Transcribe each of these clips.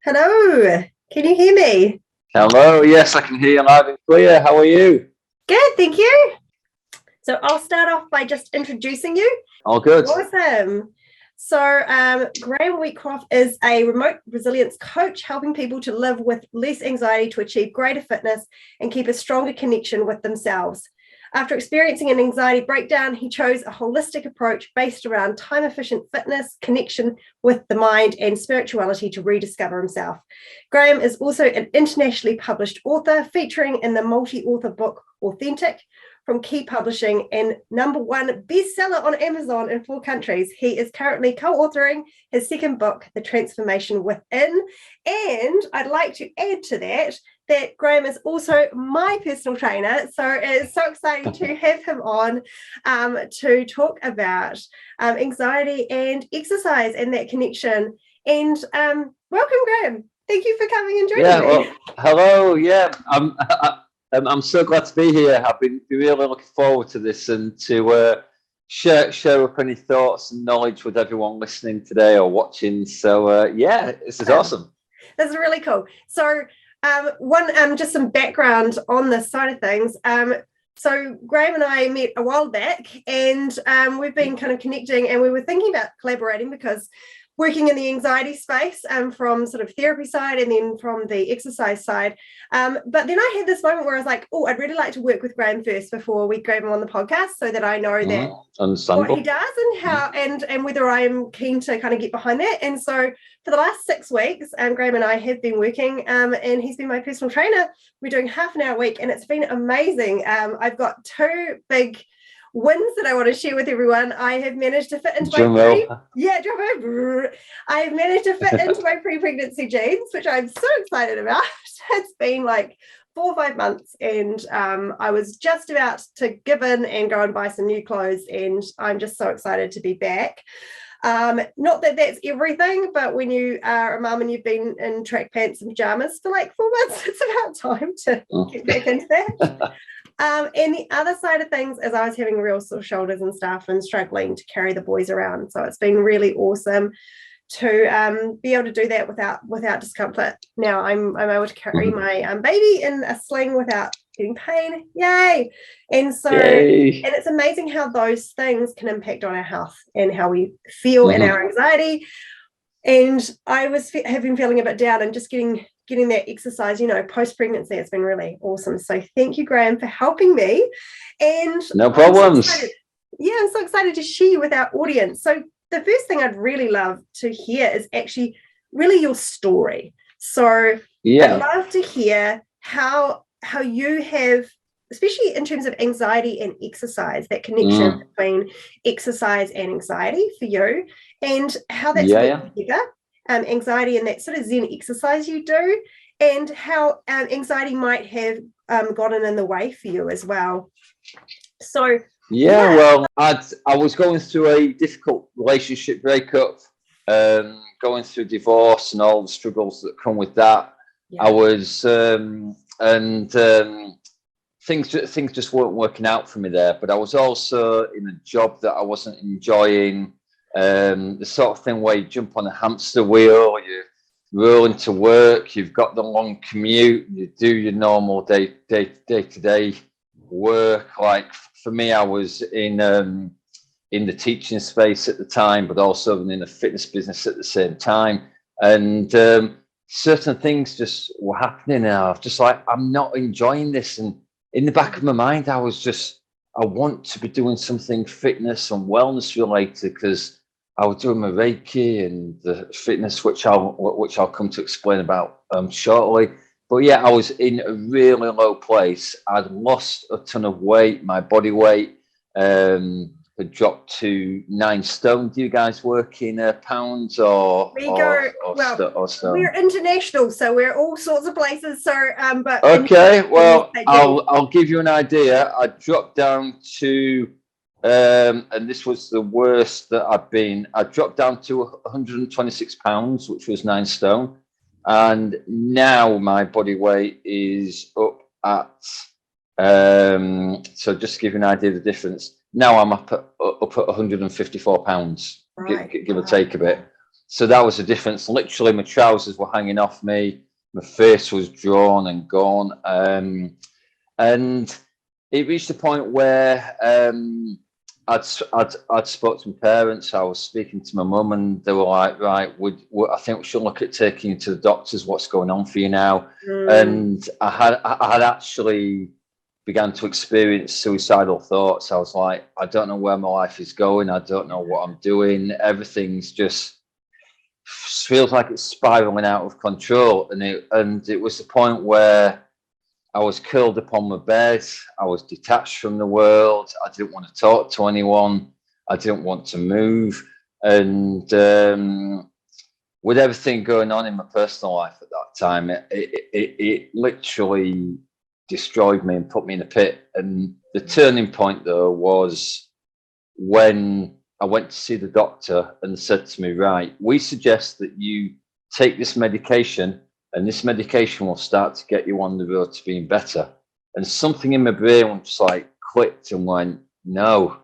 Hello, can you hear me? Hello, yes, I can hear you loud and clear. How are you? Good, thank you. So I'll start off by just introducing you. All good. Awesome. So Graham Wheatcroft is a remote resilience coach, helping people to live with less anxiety to achieve greater fitness and keep a stronger connection with themselves. After experiencing an anxiety breakdown, he chose a holistic approach based around time-efficient fitness, connection with the mind, and spirituality to rediscover himself. Graham is also an internationally published author, featuring in the multi-author book Authentic from Key Publishing and #1 bestseller on Amazon in 4 countries. He is currently co-authoring his second book, The Transformation Within. And I'd like to add to that Graham is also my personal trainer. So it's so exciting to have him on to talk about anxiety and exercise and that connection. And welcome, Graham. Thank you for coming and joining me. Well, hello. Yeah, I'm so glad to be here. I've been really looking forward to this and to share up any thoughts and knowledge with everyone listening today or watching. So yeah, this is awesome. This is really cool. So just some background on this side of things. So Graham and I met a while back, and we've been kind of connecting, and we were thinking about collaborating because working in the anxiety space from sort of therapy side and then from the exercise side. But then I had this moment where I was like, oh, I'd really like to work with Graham first before we grab him on the podcast so that I know that what he does and how and whether I am keen to kind of get behind that. And so for the last 6 weeks, Graham and I have been working and he's been my personal trainer. We're doing half an hour a week and it's been amazing. I've got 2 big wins that I want to share with everyone. I have managed to fit into I have managed to fit into my pre-pregnancy jeans, which I'm so excited about. It's been like 4 or 5 months, and I was just about to give in and go and buy some new clothes, and I'm just so excited to be back. Not that that's everything, but when you are a mum and you've been in track pants and pajamas for like 4 months, it's about time to get back into that. And the other side of things is I was having real sore shoulders and stuff and struggling to carry the boys around. So it's been really awesome to be able to do that without discomfort. Now I'm able to carry my baby in a sling without getting pain. Yay! And so and it's amazing how those things can impact on our health and how we feel and our anxiety. And I have been feeling a bit down and just getting that exercise, post-pregnancy. It's been really awesome. So thank you, Graham, for helping me. And no problems. I'm so excited to share you with our audience. So the first thing I'd really love to hear is actually really your story. So I'd love to hear how you have, especially in terms of anxiety and exercise, that connection between exercise and anxiety for you, and how that's worked together. Anxiety and that sort of Zen exercise you do, and how anxiety might have gotten in the way for you as well. So well, I was going through a difficult relationship breakup, going through divorce and all the struggles that come with that. I was things just weren't working out for me there, but I was also in a job that I wasn't enjoying. The sort of thing where you jump on a hamster wheel, you roll into work, you've got the long commute, you do your normal day-to-day work. Like for me, I was in the teaching space at the time, but also in the fitness business at the same time. And certain things just were happening, and I was just like, I'm not enjoying this. And in the back of my mind, I want to be doing something fitness and wellness related, because I was doing my Reiki and the fitness, which I'll come to explain about shortly. But yeah, I was in a really low place. I'd lost a ton of weight. My body weight had dropped to 9 stone. Do you guys work in pounds or stone? We're international, so we're all sorts of places. So, but okay, well, I'll give you an idea. I dropped down to. And this was the worst that I've been. I dropped down to 126 pounds, which was 9 stone. And now my body weight is up at, so just to give you an idea of the difference. Now I'm up at 154 pounds, give or take a bit. So that was the difference. Literally, my trousers were hanging off me. My face was drawn and gone. And it reached a point where I'd spoke to my parents. I was speaking to my mum, and they were like, "Right, I think we should look at taking you to the doctors. What's going on for you now?" And I had actually began to experience suicidal thoughts. I was like, I don't know where my life is going. I don't know what I'm doing. Everything's just feels like it's spiraling out of control. And it was the point where I was curled up on my bed. I was detached from the world. I didn't want to talk to anyone. I didn't want to move. And with everything going on in my personal life at that time, it literally destroyed me and put me in a pit. And the turning point, though, was when I went to see the doctor and said to me, right, we suggest that you take this medication, and this medication will start to get you on the road to being better. And something in my brain just like clicked and went, no,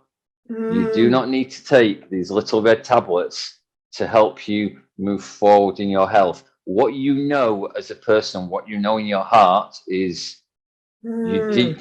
you do not need to take these little red tablets to help you move forward in your health. What you know as a person, what you know in your heart is you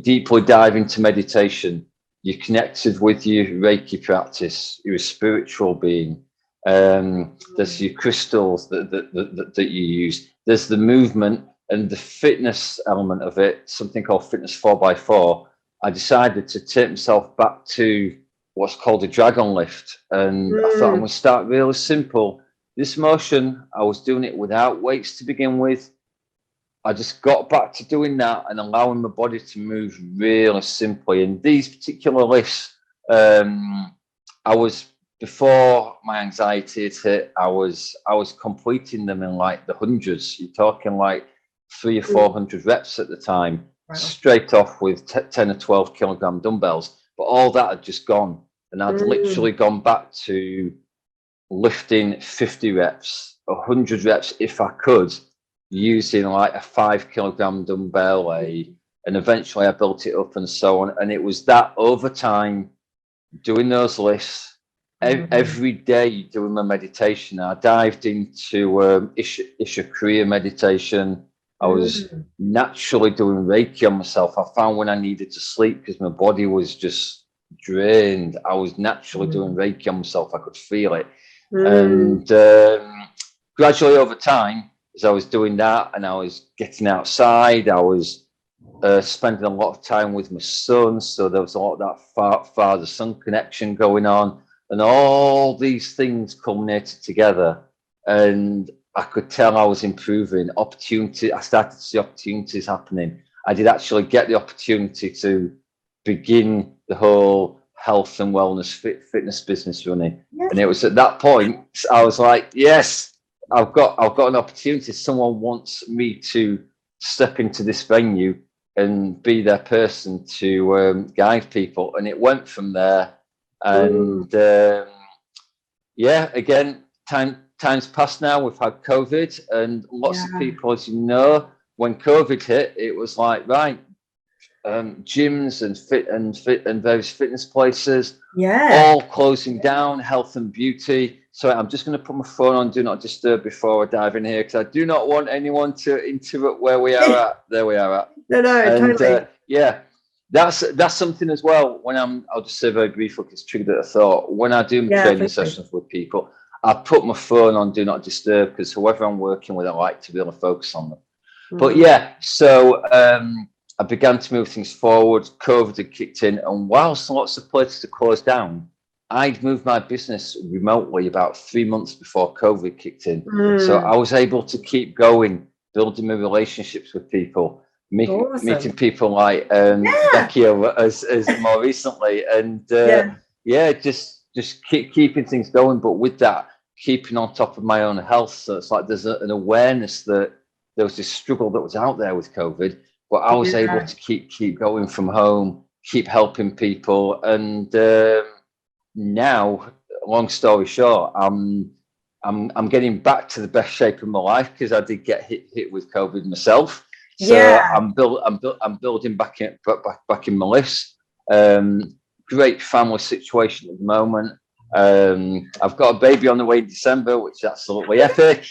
deeply dive into meditation. You connected with your Reiki practice. You're a spiritual being. There's your crystals that you use. There's the movement and the fitness element of it, something called Fitness 4x4. I decided to take myself back to what's called a dragon lift. And I thought I'm going to start really simple. This motion, I was doing it without weights to begin with. I just got back to doing that and allowing my body to move really simply. And these particular lifts, I was, before my anxiety hit, I was completing them in like the hundreds. You're talking like 300 or 400 reps at the time, straight off with 10 or 12 kilogram dumbbells. But all that had just gone. And I'd literally gone back to lifting 50 reps, 100 reps if I could, using like a 5 kilogram dumbbell, and eventually I built it up and so on. And it was that over time, doing those lifts, every day doing my meditation. I dived into Isha Kriya meditation. I was naturally doing Reiki on myself. I found when I needed to sleep because my body was just drained, I was naturally doing Reiki on myself. I could feel it. And gradually over time, as I was doing that and I was getting outside, I was spending a lot of time with my son. So there was a lot of that father-son connection going on. And all these things culminated together. And I could tell I was improving. I started to see opportunities happening. I did actually get the opportunity to begin the whole health and wellness fitness business running. Yes. And it was at that point I was like, yes, I've got an opportunity. Someone wants me to step into this venue and be their person to guide people. And it went from there. And again, time's passed now. We've had COVID, and lots of people, as you know, when COVID hit, it was like, right, gyms and various fitness places, all closing down, health and beauty. So I'm just going to put my phone on Do Not Disturb before I dive in here, because I do not want anyone to interrupt where we are at. There we are at. No, totally. That's something as well. When I'll just say very briefly, because it's triggered a thought. When I do my training sessions with people, I put my phone on Do Not Disturb, because whoever I'm working with, I like to be able to focus on them. But so I began to move things forward. COVID had kicked in, and whilst lots of places had closed down, I'd moved my business remotely about 3 months before COVID kicked in. So I was able to keep going, building my relationships with people, meeting people like Becky as more recently, and just keeping things going. But with that, keeping on top of my own health. So it's like there's an awareness that there was this struggle that was out there with COVID, but I was able to keep going from home, keep helping people. And now, long story short, I'm getting back to the best shape of my life, because I did get hit with COVID myself. So I'm building back in my lifts. Great family situation at the moment. I've got a baby on the way in December, which is absolutely epic.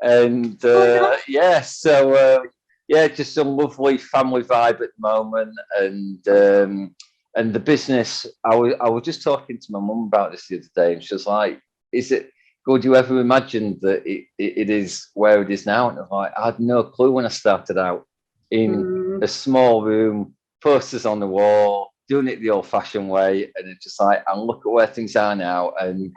And just a lovely family vibe at the moment. And the business, I was just talking to my mum about this the other day, and she was like, is it, would you ever imagine that it is where it is now? And I was like, I had no clue when I started out in a small room, posters on the wall, doing it the old-fashioned way, and it's just like, and look at where things are now, and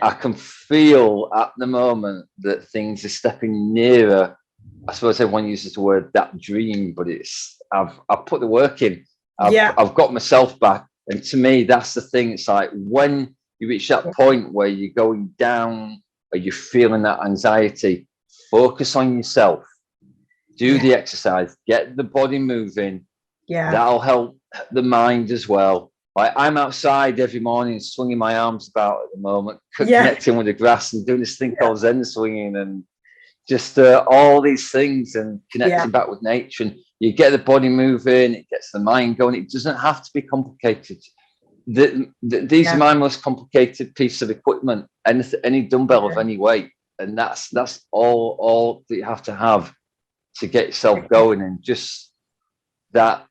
I can feel at the moment that things are stepping nearer. I suppose everyone uses the word that dream, but it's I've put the work in. I've got myself back, and to me, that's the thing. It's like when you reach that point where you're going down, or you're feeling that anxiety, focus on yourself. Do the exercise, get the body moving. That'll help the mind as well. Like I'm outside every morning, swinging my arms about at the moment, connecting with the grass and doing this thing called Zen swinging, and just all these things, and connecting back with nature. And you get the body moving, it gets the mind going. It doesn't have to be complicated. These are my most complicated piece of equipment. Any dumbbell of any weight, and that's all that you have to get yourself going. And just that,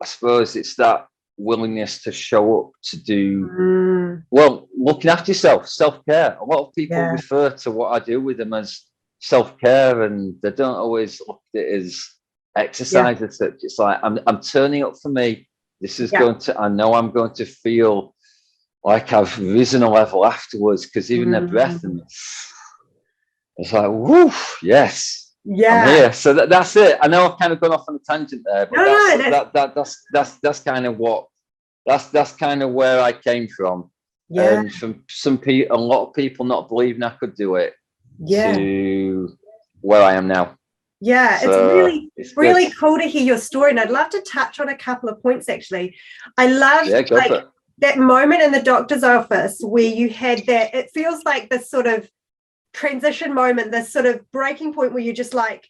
I suppose it's that willingness to show up to do well, looking after yourself, self-care. A lot of people refer to what I do with them as self-care, and they don't always look at it as exercise as such. It's like I'm turning up for me. This is going to, I know I'm going to feel like I've risen a level afterwards, because even their breath, and it's like, whoo, yes, I'm here. So that's it. I know I've kind of gone off on a tangent there, but that's kind of what, that's kind of where I came from. And from some people, a lot of people not believing I could do it, to where I am now. So it's really cool to hear your story, and I'd love to touch on a couple of points. Actually, I love that moment in the doctor's office where you had that, it feels like this sort of transition moment, this sort of breaking point where you're just like,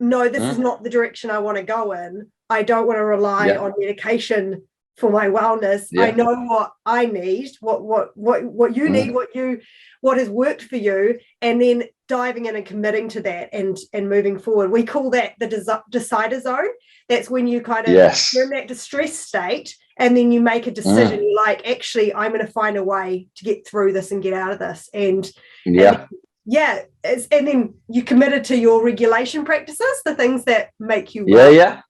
no, this is not the direction I want to go in. I don't want to rely on medication for my wellness. I know what I need, what you need, what has worked for you, and then diving in and committing to that and moving forward. We call that the decider zone. That's when you kind of you're in that distress state, and then you make a decision. You're like, actually, I'm going to find a way to get through this and get out of this. And then you committed to your regulation practices, the things that make you well.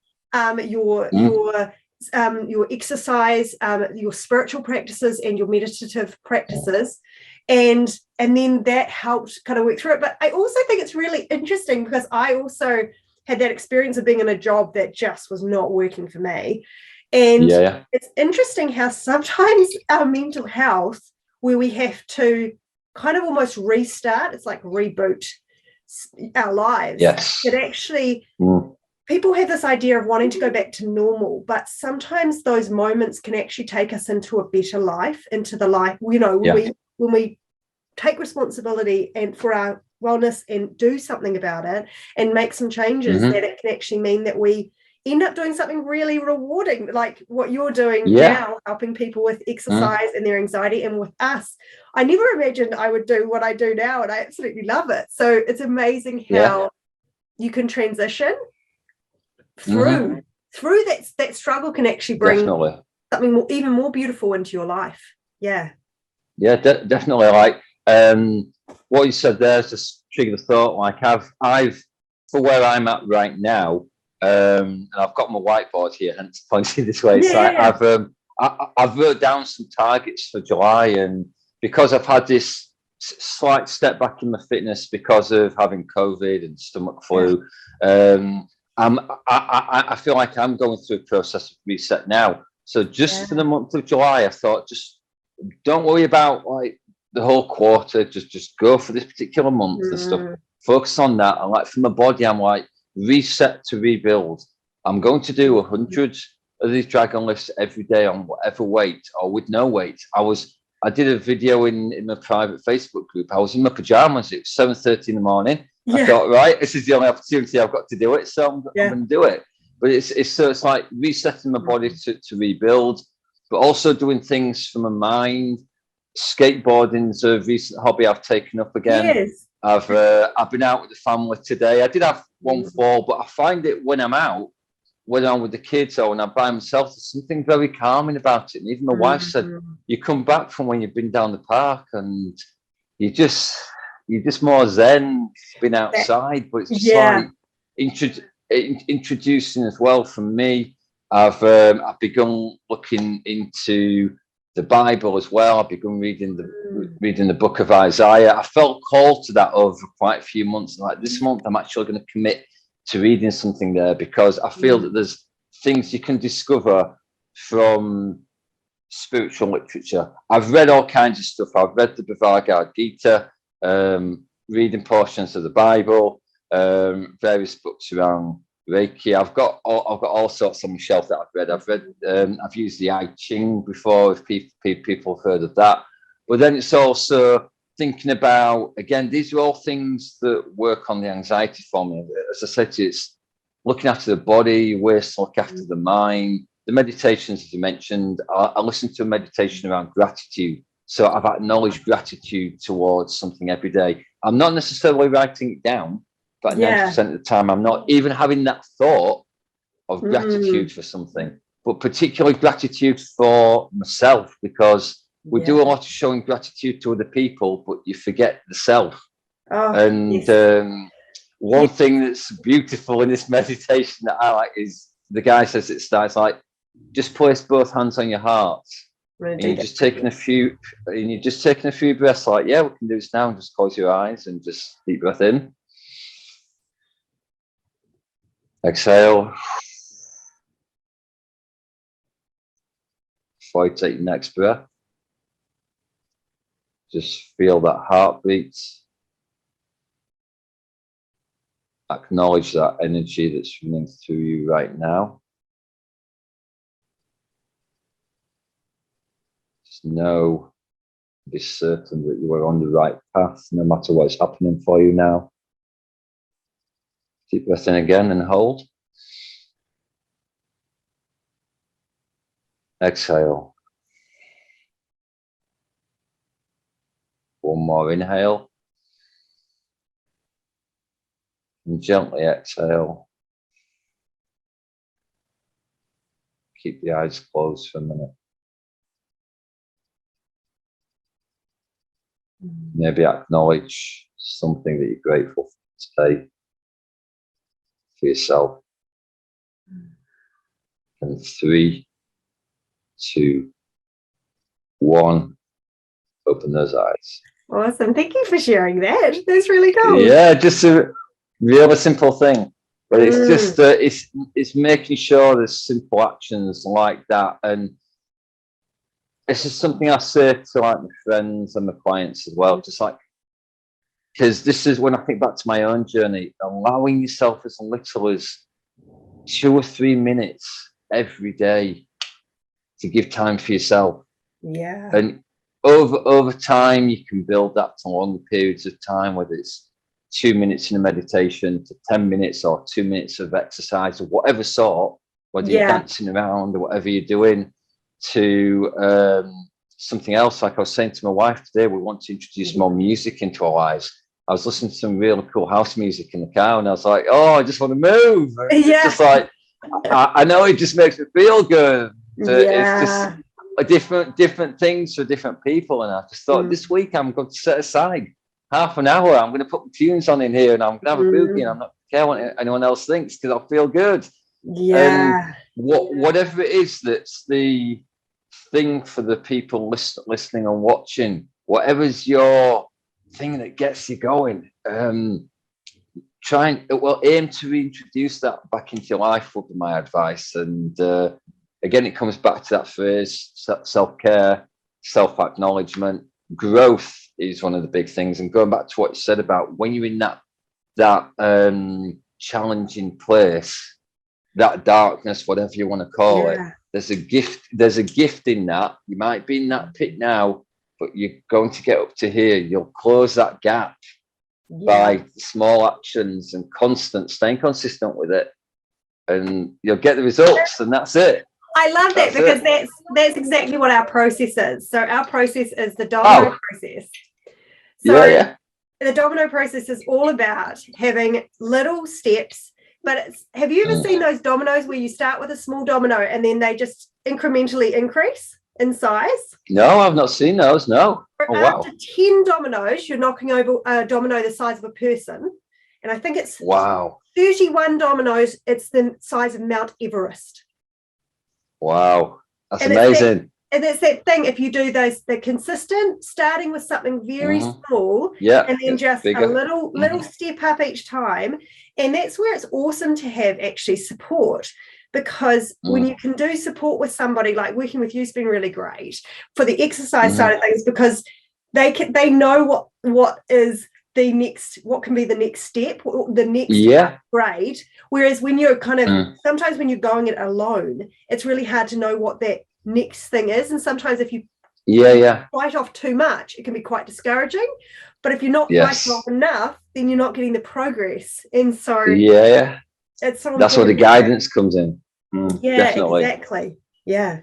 Your exercise, your spiritual practices, and your meditative practices, and then that helped kind of work through it. But I also think it's really interesting, because I also had that experience of being in a job that just was not working for me, and it's interesting how sometimes our mental health, where we have to kind of almost restart, it's like reboot our lives, that actually people have this idea of wanting to go back to normal, but sometimes those moments can actually take us into a better life, into the life, when we take responsibility and for our wellness and do something about it and make some changes, that it can actually mean that we end up doing something really rewarding, like what you're doing now, helping people with exercise and their anxiety. And with us, I never imagined I would do what I do now, and I absolutely love it. So it's amazing how you can transition through that struggle, can actually bring something more, even more beautiful into your life. Definitely. Like what you said there just triggered the thought. Like I've for where I'm at right now, and I've got my whiteboard here, hence pointing this way. I've wrote down some targets for July, and because I've had this slight step back in my fitness because of having COVID and stomach flu, I feel like I'm going through a process of reset now. So just for the month of July, I thought, just don't worry about like the whole quarter. Just go for this particular month and stuff. Focus on that. And like for my body, I'm like, reset to rebuild. I'm going to do 100 of these dragon lifts every day on whatever weight or with no weight. I did a video in my private Facebook group. I was in my pajamas. It was 7:30 in the morning. I thought, right, this is the only opportunity I've got to do it, so I'm going to do it. But it's like resetting my body to rebuild, but also doing things for my mind Skateboarding's a recent hobby I've taken up again. Yes. I've been out with the family today. I did have one fall, but I find it when I'm out, when I'm with the kids or when I'm by myself, there's something very calming about it. And even my wife said, you come back from when you've been down the park and you're just more zen, been outside, but it's just like introducing as well for me. I've begun looking into the Bible as well. I've begun reading the book of Isaiah. I felt called to that over quite a few months. Like this month, I'm actually going to commit to reading something there because I feel that there's things you can discover from spiritual literature. I've read all kinds of stuff. I've read the Bhagavad Gita, reading portions of the Bible, various books around Reiki. I've got all sorts on my shelf that I've read. I've used the I Ching before, if people have heard of that. But then it's also thinking about, again, these are all things that work on the anxiety for me. As I said to you, it's looking after the body, ways to look after the mind. The meditations, as you mentioned, I listen to a meditation around gratitude. So I've acknowledged gratitude towards something every day. I'm not necessarily writing it down, but 90% of the time, I'm not even having that thought of gratitude for something, but particularly gratitude for myself, because we do a lot of showing gratitude to other people, but you forget the self. One thing that's beautiful in this meditation that I like is the guy says it starts like, just place both hands on your heart. And you're just taking a few breaths, like, we can do this now, and just close your eyes and just deep breath in. Exhale. Before you take your next breath, just feel that heartbeat. Acknowledge that energy that's running through you right now. Just know, be certain that you are on the right path, no matter what's happening for you now. Deep breath in again and hold. Exhale. One more inhale. And gently exhale. Keep the eyes closed for a minute. Maybe acknowledge something that you're grateful for today, for yourself. And 3, 2, 1, open those eyes. Awesome. Thank you for sharing that. That's really cool. Yeah, just a really simple thing. But it's just it's making sure there's simple actions like that. And it's just something I say to like my friends and my clients as well. Just like, because this is when I think back to my own journey, allowing yourself as little as 2 or 3 minutes every day to give time for yourself. Yeah. And over time, you can build that to longer periods of time, whether it's 2 minutes in a meditation to 10 minutes or 2 minutes of exercise of whatever sort, whether you're dancing around or whatever you're doing, to something else. Like I was saying to my wife today, we want to introduce more music into our lives. I was listening to some really cool house music in the car, and I was like, oh, I just want to move. It's just like, I know it just makes me feel good. It's just different things for different people. And I just thought this week I'm going to set aside half an hour. I'm going to put tunes on in here, and I'm going to have a boogie, and I'm not care what anyone else thinks, because I feel good. And whatever it is that's the thing for the people listening and watching, whatever's your thing that gets you going, aim to reintroduce that back into your life would be my advice. And again, it comes back to that phrase, self-care, self-acknowledgement. Growth is one of the big things. And going back to what you said about when you're in that challenging place, that darkness, whatever you want to call it, there's a gift in that. You might be in that pit now, but you're going to get up to here. You'll close that gap by small actions and staying consistent with it, and you'll get the results, and that's it. I love that because that's exactly what our process is. So our process is the domino process. So the domino process is all about having little steps, but have you ever seen those dominoes where you start with a small domino and then they just incrementally increase in size? No, I've not seen those. No. After 10 dominoes, you're knocking over a domino the size of a person. And I think it's 31 dominoes. It's the size of Mount Everest. Wow. That's amazing. And it's that thing, if you do they're consistent, starting with something very small, and then just bigger. a little step up each time. And that's where it's awesome to have actually support, because when you can do support with somebody, like working with you has been really great for the exercise side of things, because they know what is the next, what can be the next step, the next grade. Whereas when you're kind of sometimes when you're going it alone, it's really hard to know what that next thing is. And sometimes if you bite off too much, it can be quite discouraging. But if you're not biting off enough, then you're not getting the progress. And so it's so that's where the guidance comes in. Definitely. Exactly. I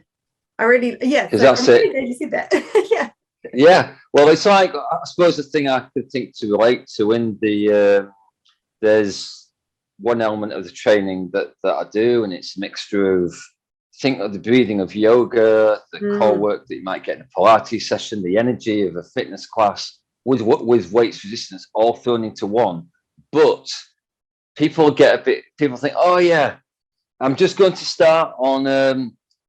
really because that's I'm really glad you said that. Well, it's like, I suppose the thing I could think to relate to in the there's one element of the training that I do, and it's a mixture of, think of the breathing of yoga, the core work that you might get in a Pilates session, the energy of a fitness class with weights resistance, all thrown into one. But people think, oh yeah, I'm just going to start on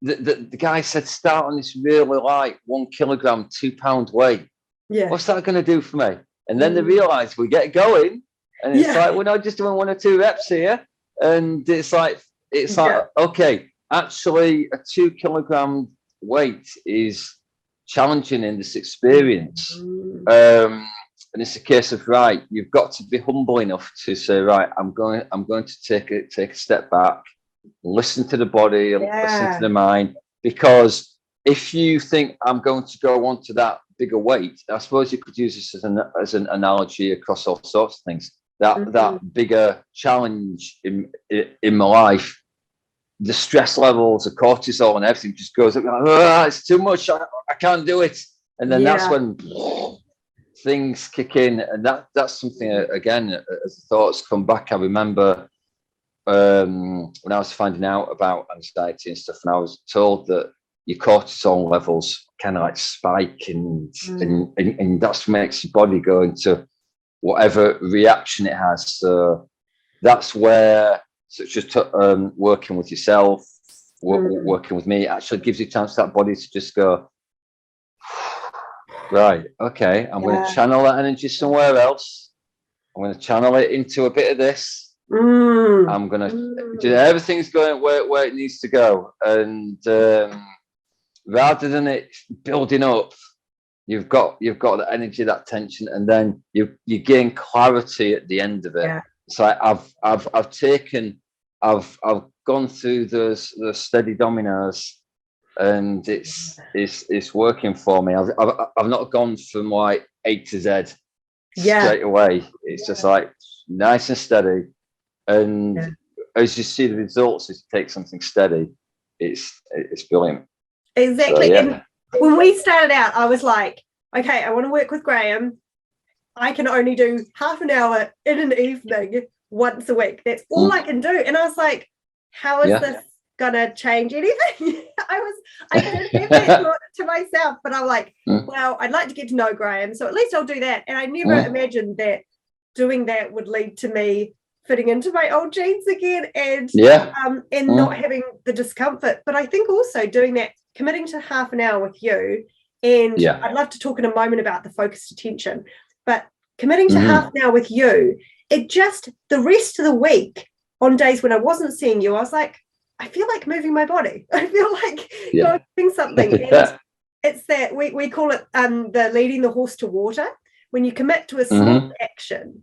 the guy said start on this really light 1 kilogram 2 pound weight. What's that going to do for me? And then they realize we get going, and it's like, we're not just doing 1 or 2 reps here, and it's like okay, actually a 2 kilogram weight is challenging in this experience. And it's a case of, right, you've got to be humble enough to say, right, I'm going to take a step back, listen to the body, and listen to the mind. Because if you think I'm going to go on to that bigger weight, I suppose you could use this as an analogy across all sorts of things. That bigger challenge in my life, the stress levels, the cortisol and everything just goes up. It's too much. I can't do it. And then that's when things kick in. And that's something, again, as the thoughts come back, I remember when I was finding out about anxiety and stuff, and I was told that your cortisol levels kind of like spike, and that makes your body go into whatever reaction it has. So that's where, such as working with yourself, working with me, actually gives you a chance for that body to just go, right, okay, I'm going to channel that energy somewhere else. I'm going to channel it into a bit of this. I'm going to do everything's going where it needs to go. And rather than it building up, you've got that energy, that tension, and then you gain clarity at the end of it. So I've gone through those steady dominoes, and it's working for me. I've not gone from like A to Z straight away. It's just like nice and steady, and as you see the results, as you take something steady, it's brilliant. Exactly. So, and when we started out, I was like, okay, I want to work with Graham. I can only do half an hour in an evening once a week. That's all I can do. And I was like, how is this gonna change anything? I did have that thought to myself, but I'm like, well, I'd like to get to know Graham, so at least I'll do that. And I never imagined that doing that would lead to me fitting into my old jeans again, and not having the discomfort. But I think also doing that, committing to half an hour with you, and I'd love to talk in a moment about the focused attention, but committing to half an hour with you, it just, the rest of the week, on days when I wasn't seeing you, I was like, I feel like moving my body. I feel like doing something. And it's that, we call it the leading the horse to water. When you commit to a small action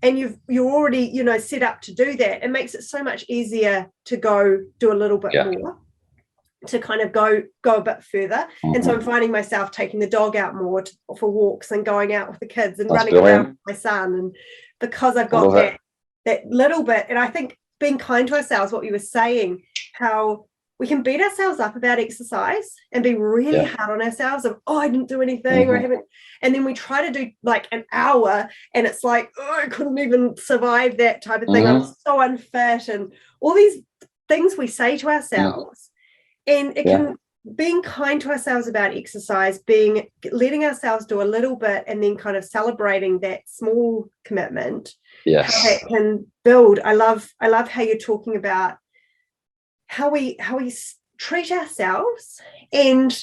and you're already, set up to do that, it makes it so much easier to go do a little bit more, to kind of go a bit further. And so I'm finding myself taking the dog out more for walks and going out with the kids and running around with my son. And because I've got that little bit, and I think being kind to ourselves, what you were saying, how we can beat ourselves up about exercise and be really hard on ourselves of, oh, I didn't do anything, or I haven't. And then we try to do like an hour and it's like, oh, I couldn't even survive that type of thing. I'm so unfit, and all these things we say to ourselves. And it can, being kind to ourselves about exercise, letting ourselves do a little bit and then kind of celebrating that small commitment, how that can build. I love how you're talking about how we treat ourselves. And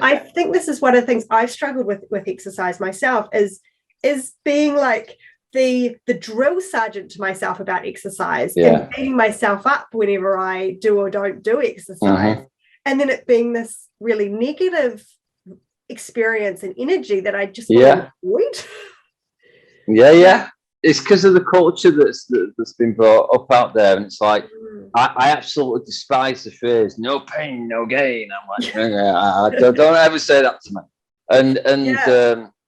I think this is one of the things I've struggled with exercise myself, is being like the drill sergeant to myself about exercise and beating myself up whenever I do or don't do exercise. And then it being this really negative experience and energy that I just want to avoid. It's because of the culture that's been brought up out there, and it's like I absolutely despise the phrase "no pain, no gain." I'm like, don't ever say that to me. And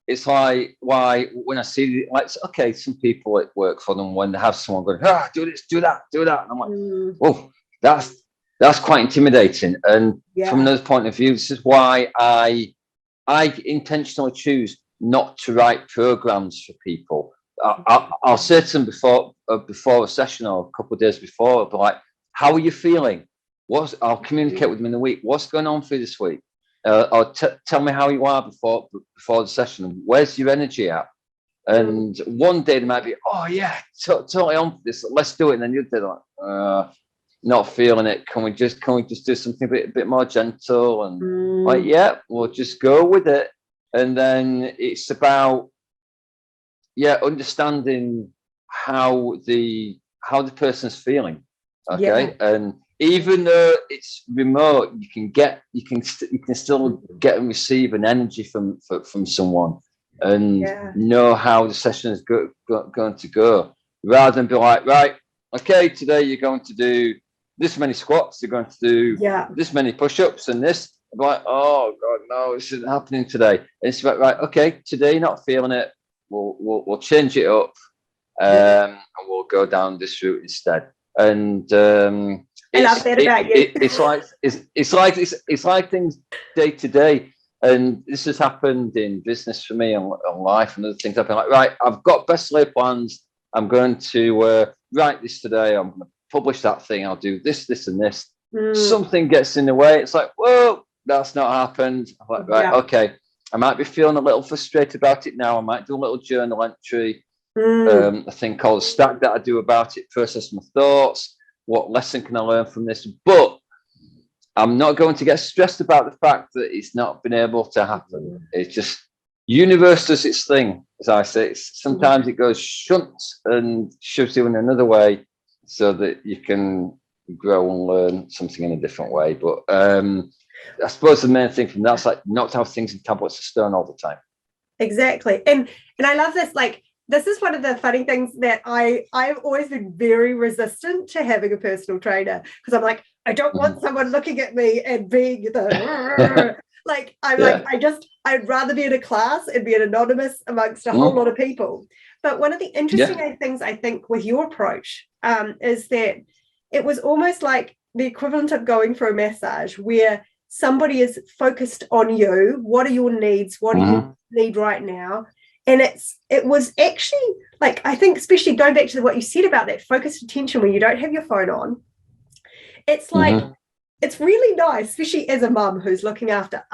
it's like, why, when I see, like, okay, some people, it works for them when they have someone going, do this, do that, and I'm like, whoa, that's quite intimidating. And from another point of view, this is why I intentionally choose not to write programs for people. I'll say to them before a session or a couple of days before, I'll be like, how are you feeling? I'll communicate with them in the week. What's going on for you this week? Or tell me how you are before the session. Where's your energy at? And one day they might be, oh yeah, totally on for this. Let's do it. And then you're like, not feeling it. Can we just do something a bit more gentle? And like, we'll just go with it. And then it's about understanding how the person's feeling. Okay. And even though it's remote, you can still get and receive an energy from someone, and know how the session is going to go, rather than be like, right, okay, today you're going to do this many squats, you're going to do this many push-ups and this. I'm like, oh God, no, this isn't happening today. And it's like, right, okay, today you're not feeling it. We'll change it up, and we'll go down this route instead. And I love that about you. It's like things day to day, and this has happened in business for me and life and other things. I've been like, right, I've got best laid plans. I'm going to write this today. I'm going to publish that thing. I'll do this, and this. Something gets in the way. It's like, whoa, that's not happened. I'm like, right, okay. I might be feeling a little frustrated about it now. I might do a little journal entry, a thing called a stack that I do about it, process my thoughts. What lesson can I learn from this? But I'm not going to get stressed about the fact that it's not been able to happen. It's just, universe does its thing, as I say. Sometimes it goes shunts and shoves you in another way so that you can grow and learn something in a different way. But I suppose the main thing from that's like not to have things in tablets of stone all the time. Exactly. And I love this. Like, this is one of the funny things that I've always been very resistant to having a personal trainer, because I'm like, I don't want someone looking at me and being the like, I'm like, I'd rather be in a class and be an anonymous amongst a whole lot of people. But one of the interesting things I think with your approach is that it was almost like the equivalent of going for a massage, where somebody is focused on you. What are your needs? What do you need right now? And it was actually like, I think, especially going back to what you said about that focused attention when you don't have your phone on, it's like, it's really nice, especially as a mum who's looking after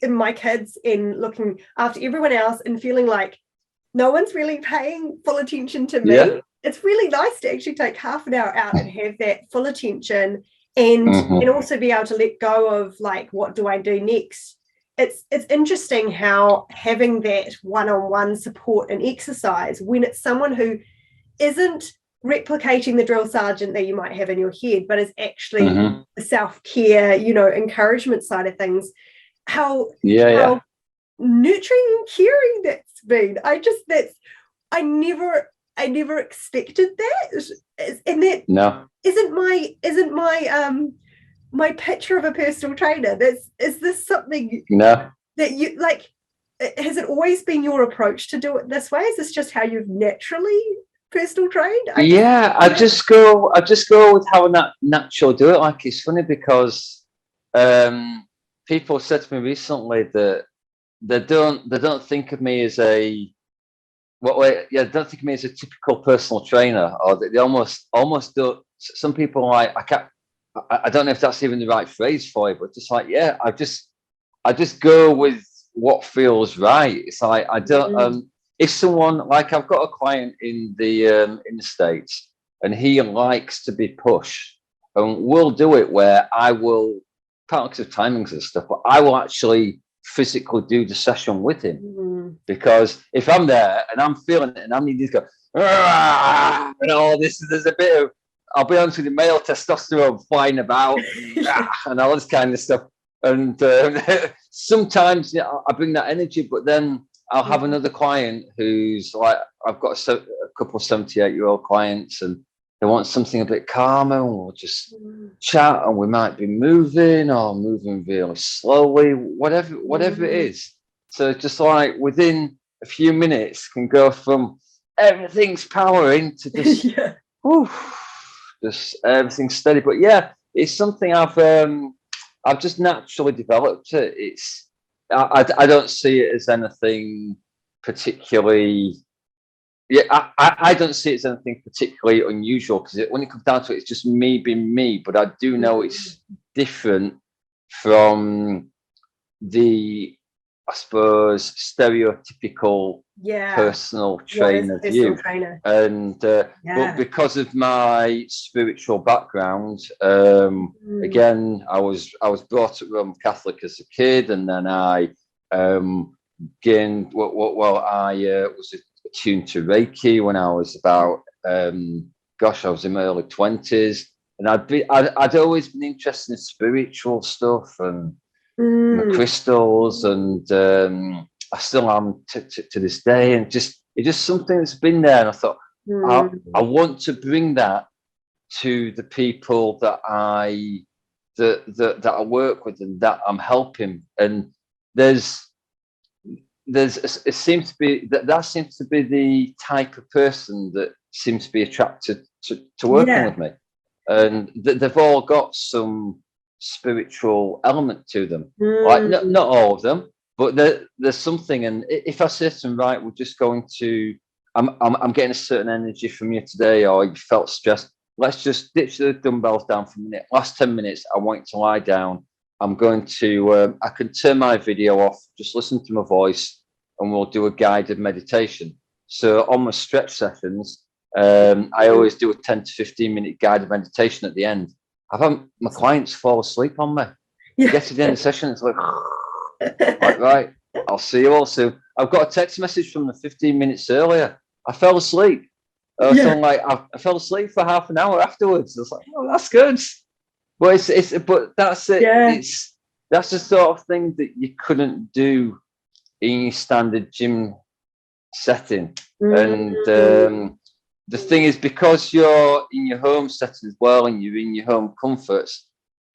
my kids and looking after everyone else and feeling like no one's really paying full attention to me. Yeah. It's really nice to actually take half an hour out and have that full attention, and also be able to let go of like, what do I do next? It's interesting how having that one-on-one support and exercise, when it's someone who isn't replicating the drill sergeant that you might have in your head, but is actually the self-care, encouragement side of things, how nurturing and caring that's been. I never expected that, and that isn't my picture of a personal trainer. Is this something that you like? Has it always been your approach to do it this way? Is this just how you've naturally personal trained? I just go with how natural do it. Like, it's funny because people said to me recently that they don't think of me as a don't think of me as a typical personal trainer, or they almost don't. Some people are like, I don't know if that's even the right phrase for it, but just like, I just go with what feels right. It's like, I don't if someone, like, I've got a client in the States, and he likes to be pushed, and we'll do it where I will, partly because of timings and stuff, but I will actually physically do the session with him, because if I'm there and I'm feeling it and I'm needing to go and all this, there's a bit of, I'll be honest with you, male testosterone flying about and all this kind of stuff. And sometimes I bring that energy, but then I'll have another client who's like, I've got a couple of 78-year-old clients, and they want something a bit calmer, and we'll just chat, and we might be moving really slowly, whatever it is. So just like within a few minutes can go from everything's powering to just just everything's steady. But yeah, it's something I've just naturally developed it. It's I don't see it as anything particularly. Yeah, I don't see it as anything particularly unusual, because when it comes down to it, it's just me being me. But I do know it's different from the, I suppose, stereotypical personal trainer view. And but because of my spiritual background, again, I was brought up Roman Catholic as a kid, and then I gained I was attuned to Reiki when I was about I was in my early 20s, and I'd always been interested in spiritual stuff and crystals, and I still am to this day, and it's just something that's been there. And I thought, I want to bring that to the people that I work with and that I'm helping. And it seems to be that seems to be the type of person that seems to be attracted to working with me, and they've all got some spiritual element to them. Like, not all of them, but there's something. And if I say to them, right, we're just going to, I'm getting a certain energy from you today, or you felt stressed, let's just ditch the dumbbells down for a minute. Last 10 minutes, I want you to lie down. I'm going to, I can turn my video off, just listen to my voice, and we'll do a guided meditation. So on my stretch sessions, I always do a 10 to 15 minute guided meditation at the end. I've had my clients fall asleep on me. You get to the end of the session, it's like right, I'll see you all soon. I've got a text message from the 15 minutes earlier. I fell asleep. I fell asleep for half an hour afterwards. I was like, oh, that's good. But but that's it. That's the sort of thing that you couldn't do in your standard gym setting. And the thing is, because you're in your home setting as well, and you're in your home comforts,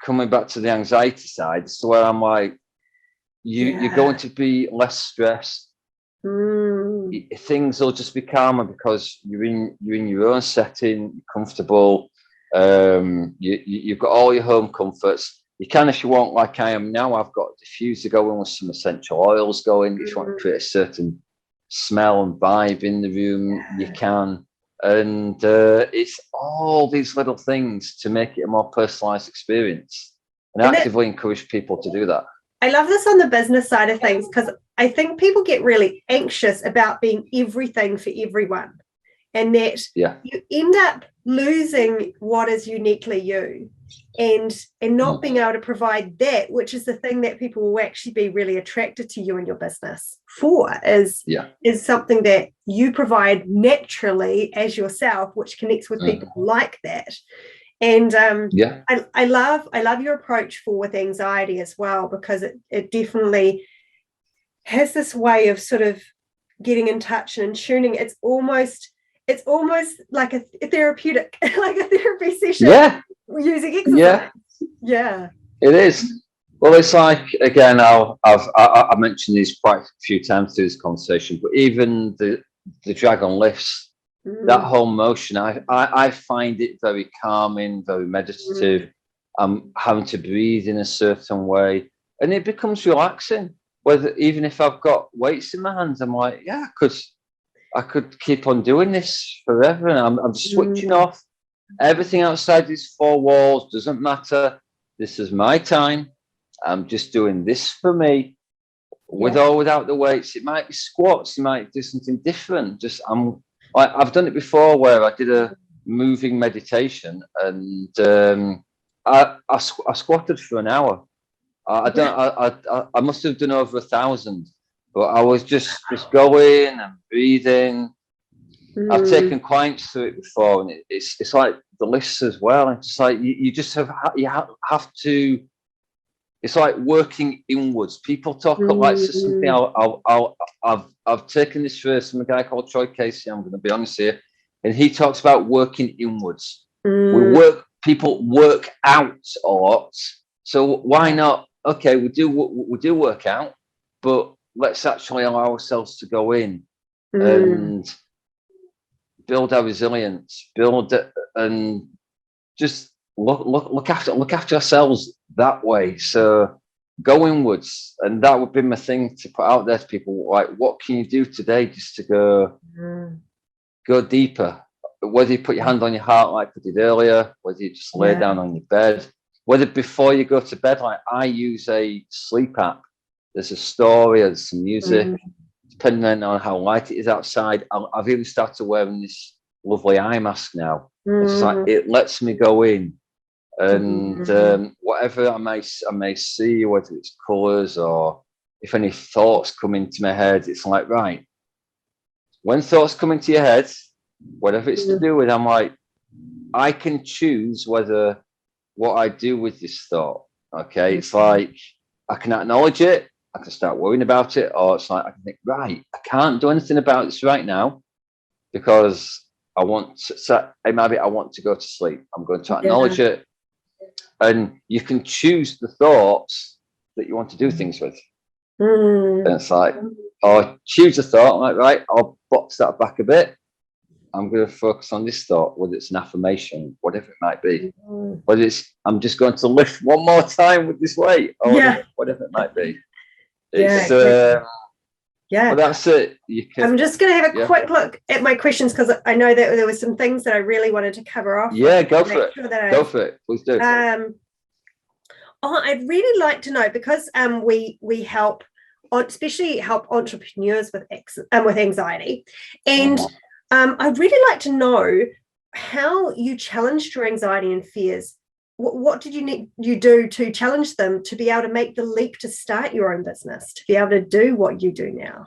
coming back to the anxiety side, it's where I'm like, you're going to be less stressed. Things will just be calmer because you're in your own setting, you're comfortable. You've got all your home comforts. You can, if you want, like I am now, I've got a diffuser going with some essential oils going. If you want to create a certain smell and vibe in the room, you can. And it's all these little things to make it a more personalized experience, and actively encourage people to do that. I love this on the business side of things, because I think people get really anxious about being everything for everyone, and that you end up losing what is uniquely you, and not being able to provide that, which is the thing that people will actually be really attracted to you and your business for, is something that you provide naturally as yourself, which connects with people like that. And I love your approach with anxiety as well, because it definitely has this way of sort of getting in touch and tuning. It's almost like a therapeutic, like a therapy session using exercise. It is. Well, it's like, again, I mentioned these quite a few times through this conversation, but even the dragon lifts, that whole motion, I find it very calming, very meditative. I'm having to breathe in a certain way, and it becomes relaxing. Whether even if I've got weights in my hands, I'm like, yeah, I could keep on doing this forever, and I'm switching off. Everything outside these four walls doesn't matter. This is my time. I'm just doing this for me, with or without the weights. It might be squats. It might do something different. I've done it before where I did a moving meditation, and I squatted for an hour. I must have done over 1,000, but I was just going and breathing. I've taken clients through it before, and it's like the lists as well. It's like you just have to. It's like working inwards. People talk like it's something I've taken this first from a guy called Troy Casey. I'm going to be honest here, and he talks about working inwards. People work out a lot, so why not? Okay, we do work out, but let's actually allow ourselves to go in and build our resilience, and just look after ourselves that way. So go inwards, and that would be my thing to put out there to people. Like, what can you do today just to go deeper? Whether you put your hand on your heart like we did earlier, whether you just lay down on your bed, whether before you go to bed, like I use a sleep app. There's a story, there's some music, depending on how light it is outside. I've even started wearing this lovely eye mask now. It's like it lets me go in, and whatever I may see, whether it's colours or if any thoughts come into my head, it's like, right, when thoughts come into your head, whatever it's to do with, I'm like, I can choose whether what I do with this thought. Okay, it's like I can acknowledge it, I can start worrying about it, or it's like I can think, right, I can't do anything about this right now because I want to go to sleep. I'm going to acknowledge it, and you can choose the thoughts that you want to do things with. And it's like, or choose a thought, like, right, I'll box that back a bit. I'm going to focus on this thought, whether it's an affirmation, whatever it might be. Whether it's, I'm just going to lift one more time with this weight, or whatever it might be. It's, well, that's it. I'm just going to have a quick look at my questions because I know that there were some things that I really wanted to cover off. Yeah, go for it. Go for it. Please do. I'd really like to know, because we help, especially help entrepreneurs with anxiety, and I'd really like to know how you challenged your anxiety and fears. What did you do to challenge them to be able to make the leap to start your own business, to be able to do what you do now?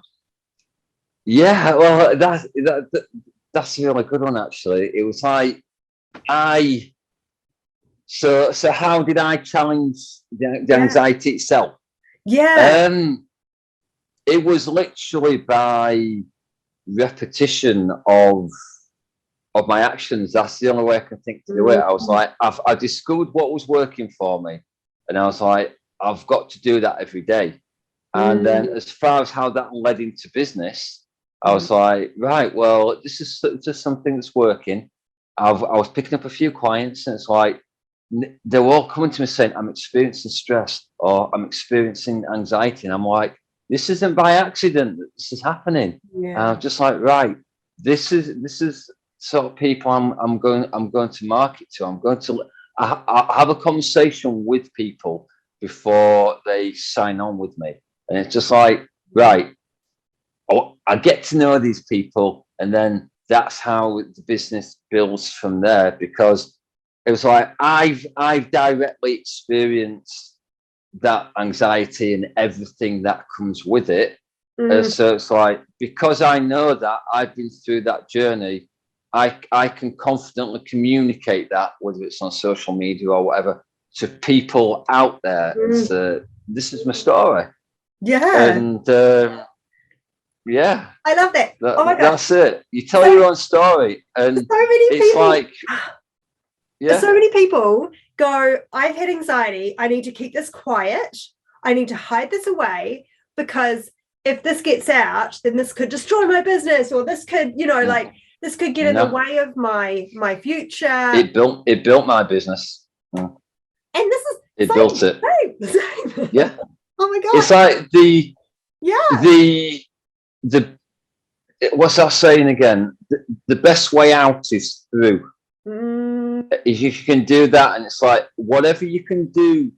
Yeah, well, that's a really good one, actually. It was like so how did I challenge the anxiety itself? It was literally by repetition of my actions. That's the only way I can think to do it. I was like, I discovered what was working for me, and I was like, I've got to do that every day. And then as far as how that led into business, I was like, right, well, this is just something that's working. I was picking up a few clients, and it's like they were all coming to me saying, I'm experiencing stress or I'm experiencing anxiety, and I'm like, this isn't by accident that this is happening. And I'm just like, right, this is sort of people I'm going to market to. I'm going to I have a conversation with people before they sign on with me, and it's just like, right, I get to know these people, and then that's how the business builds from there. Because it was like I've directly experienced that anxiety and everything that comes with it. So it's like, because I know that I've been through that journey, I can confidently communicate that, whether it's on social media or whatever, to people out there. So this is my story. And I love that. Oh my God, that's it. You tell your own story, and so many it's people, like, so many people go, I've had anxiety, I need to keep this quiet, I need to hide this away, because if this gets out, then this could destroy my business, or this could, like, this could get in the way of my future. It built my business. And this is built it. Same. Yeah. Oh my God. It's like the what's that saying again? The best way out is through. If you can do that, and it's like whatever you can do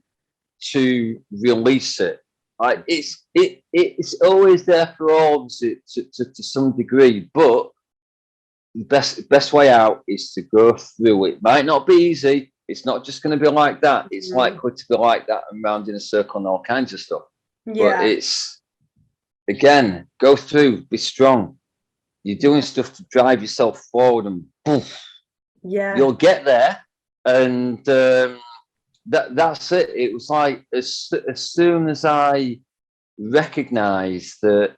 to release it, like it's always there for all to some degree, but the best way out is to go through it. Might not be easy. It's not just going to be like that. It's likely to be like that and round in a circle and all kinds of stuff. Yeah. But it's, again, go through, be strong. You're doing stuff to drive yourself forward, and poof, you'll get there. And that's it. It was like as soon as I recognized that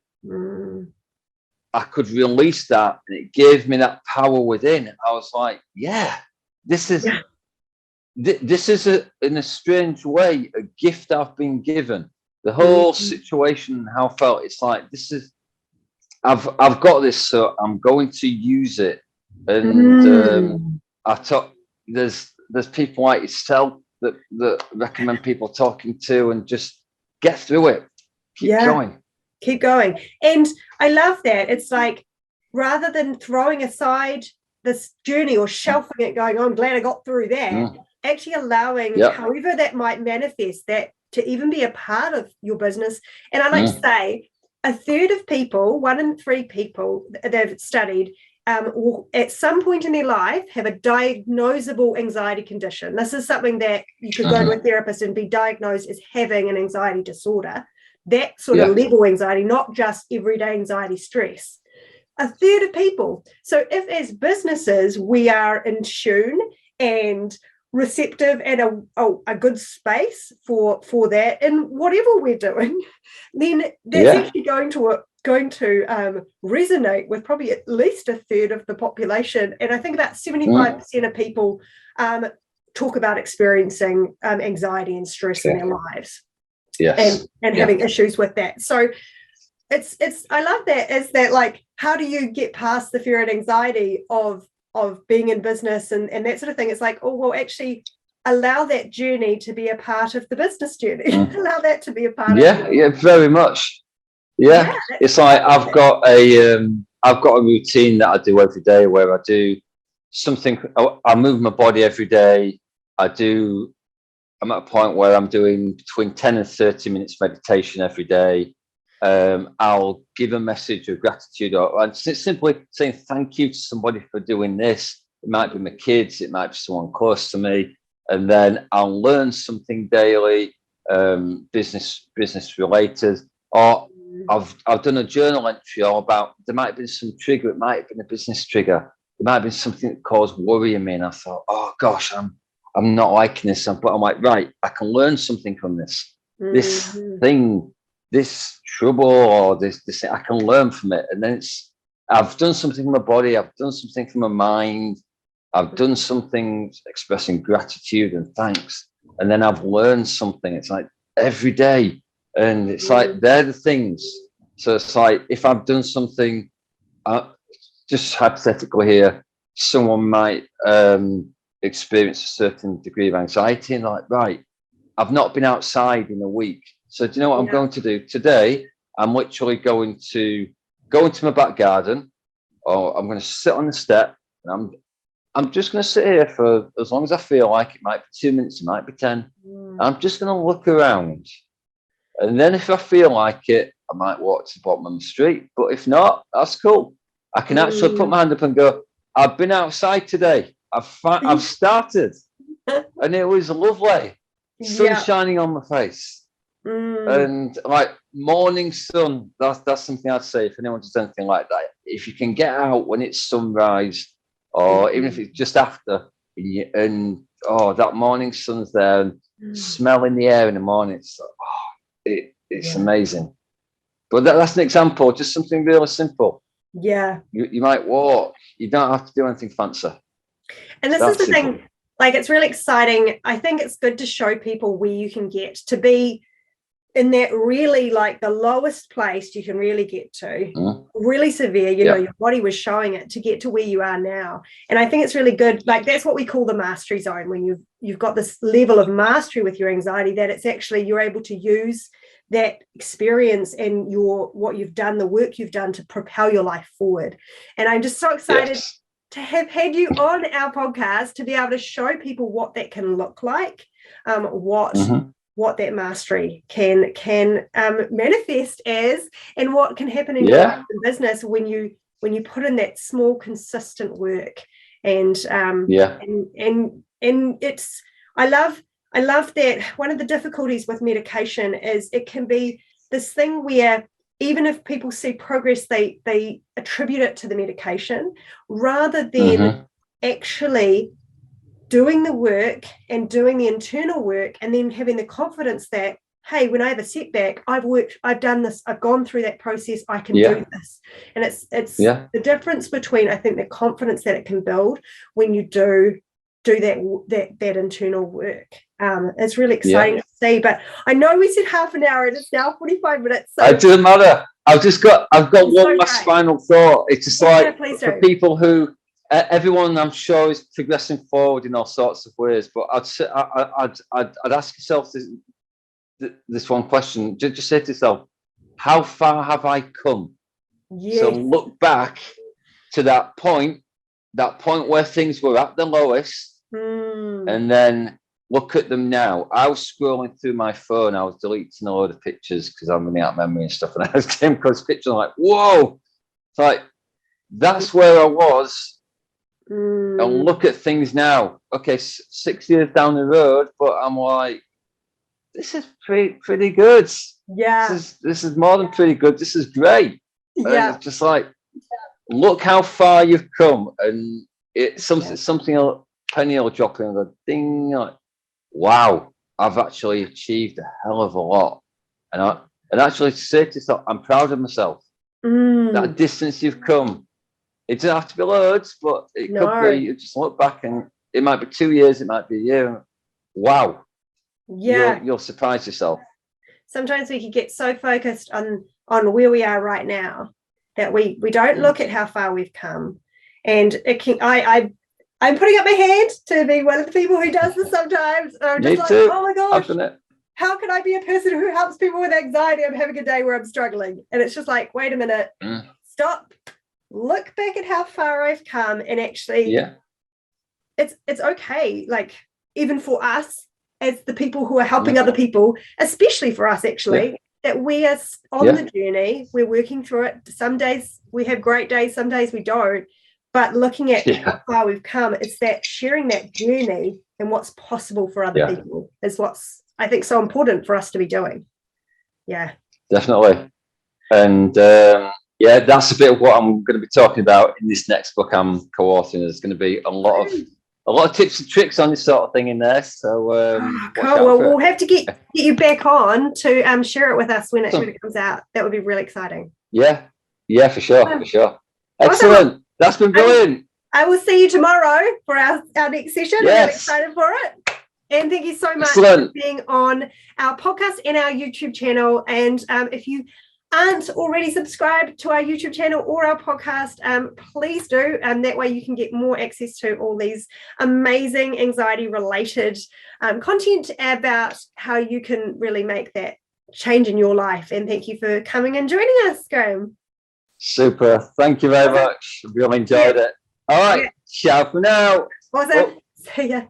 I could release that, and it gave me that power within, I was like, yeah, this is in a strange way a gift I've been given. The whole situation and how I felt, it's like, this is, I've got this, so I'm going to use it. And I thought there's people like yourself that recommend people talking to, and just get through it. Keep going. And I love that. It's like, rather than throwing aside this journey or shelving it, going, oh, I'm glad I got through that, actually allowing however that might manifest, that to even be a part of your business. And I like to say, a third of people, 1 in 3 people they've studied, will at some point in their life have a diagnosable anxiety condition. This is something that you could go to a therapist and be diagnosed as having an anxiety disorder. That sort of level anxiety, not just everyday anxiety stress. A third of people. So if as businesses we are in tune and receptive and a good space for that in whatever we're doing, then that's actually going to resonate with probably at least a third of the population. And I think about 75% of people talk about experiencing anxiety and stress in their lives. Yes. And having issues with that. So it's I love that. Is that like, how do you get past the fear and anxiety of being in business and that sort of thing? It's like, oh, well, actually allow that journey to be a part of the business journey. Allow that to be a part of it. Yeah, very much. Yeah. It's like I've got a routine that I do every day, where I do something. I move my body every day. I'm at a point where I'm doing between 10 and 30 minutes meditation every day. I'll give a message of gratitude, or simply saying thank you to somebody for doing this. It might be my kids, it might be someone close to me. And then I'll learn something daily, business related. Or I've done a journal entry all about, there might have been some trigger, it might have been a business trigger. There might have been something that caused worry in me. And I thought, oh gosh, I'm not liking this. But I'm like, right, I can learn something from this. This thing, this trouble, or this thing, I can learn from it. And then I've done something for my body, I've done something for my mind, I've done something expressing gratitude and thanks. And then I've learned something. It's like every day. And it's like, they're the things. So it's like, if I've done something, just hypothetically here, someone might experience a certain degree of anxiety, and like, right, I've not been outside in a week. So do you know what I'm going to do? Today, I'm literally going to go into my back garden, or I'm going to sit on the step, and I'm just going to sit here for as long as I feel like. It might be 2 minutes, it might be 10. I'm just going to look around. And then if I feel like it, I might walk to the bottom of the street. But if not, that's cool. I can actually put my hand up and go, I've been outside today. I've started. And it was lovely. Sun shining on my face. And like morning sun, that's something I'd say if anyone does anything like that. If you can get out when it's sunrise, or even if it's just after, and that morning sun's there, and smelling the air in the morning, it's amazing. But that's an example, just something really simple. Yeah. You might walk. You don't have to do anything fancy. And this is the thing, like, it's really exciting. I think it's good to show people where you can get to be in that really like the lowest place you can really get to, really severe, you know, your body was showing it to get to where you are now. And I think it's really good. Like that's what we call the mastery zone, when you've got this level of mastery with your anxiety, that it's actually you're able to use that experience and what you've done, the work you've done to propel your life forward. And I'm just so excited to have had you on our podcast to be able to show people what that can look like, what that mastery can manifest as, and what can happen in your life and business when you put in that small consistent work. And it's I love that one of the difficulties with medication is it can be this thing where even if people see progress, they attribute it to the medication rather than actually doing the work and doing the internal work, and then having the confidence that, hey, when I have a setback, I've done this, I've gone through that process, I can do this. And it's the difference between, I think, the confidence that it can build when you do that internal work. It's really exciting to see. But I know we said half an hour and it's now 45 minutes. So it doesn't matter. I've got one last final thought. It's just like for people who everyone, I'm sure, is progressing forward in all sorts of ways. But I'd ask yourself this one question. Just say to yourself, how far have I come? Yes. So look back to that point where things were at the lowest, and then look at them now. I was scrolling through my phone. I was deleting a load of pictures because I'm running out of memory and stuff. And I came across pictures. I'm like, whoa! It's like that's where I was. And look at things now. Okay, 6 years down the road, but I'm like, this is pretty good. Yeah, this is more than pretty good. This is great. Yeah, and it's just like, look how far you've come, and it's something a penny will drop in, a ding, like, wow, I've actually achieved a hell of a lot. And actually say to yourself, I'm proud of myself. That distance you've come. It doesn't have to be loads, but it could be. You just look back, and it might be 2 years, it might be a year. Wow. Yeah. You'll surprise yourself. Sometimes we can get so focused on where we are right now that we don't look at how far we've come. And it can I'm putting up my hand to be one of the people who does this sometimes. I'm just like, oh my gosh, how can I be a person who helps people with anxiety? I'm having a day where I'm struggling. And it's just like, wait a minute, stop, look back at how far I've come, and actually it's okay. Like, even for us as the people who are helping other people, especially for us actually, that we are on the journey, we're working through it. Some days we have great days, some days we don't. But looking at how far we've come, it's that sharing that journey and what's possible for other people is what's, I think, so important for us to be doing. Yeah. Definitely. And that's a bit of what I'm going to be talking about in this next book I'm co-authoring. There's going to be a lot of tips and tricks on this sort of thing in there. So cool. Well, we'll have to get you back on to share it with us when it comes out. That would be really exciting. Yeah, for sure. Excellent. Awesome. That's been brilliant. I will see you tomorrow for our next session. Yes. I'm excited for it. And thank you so much for being on our podcast and our YouTube channel. And if you aren't already subscribed to our YouTube channel or our podcast, please do. That way you can get more access to all these amazing anxiety-related content about how you can really make that change in your life. And thank you for coming and joining us, Graham. Super. Thank you very much. Really enjoyed it. All right. Ciao for now. Awesome. See ya.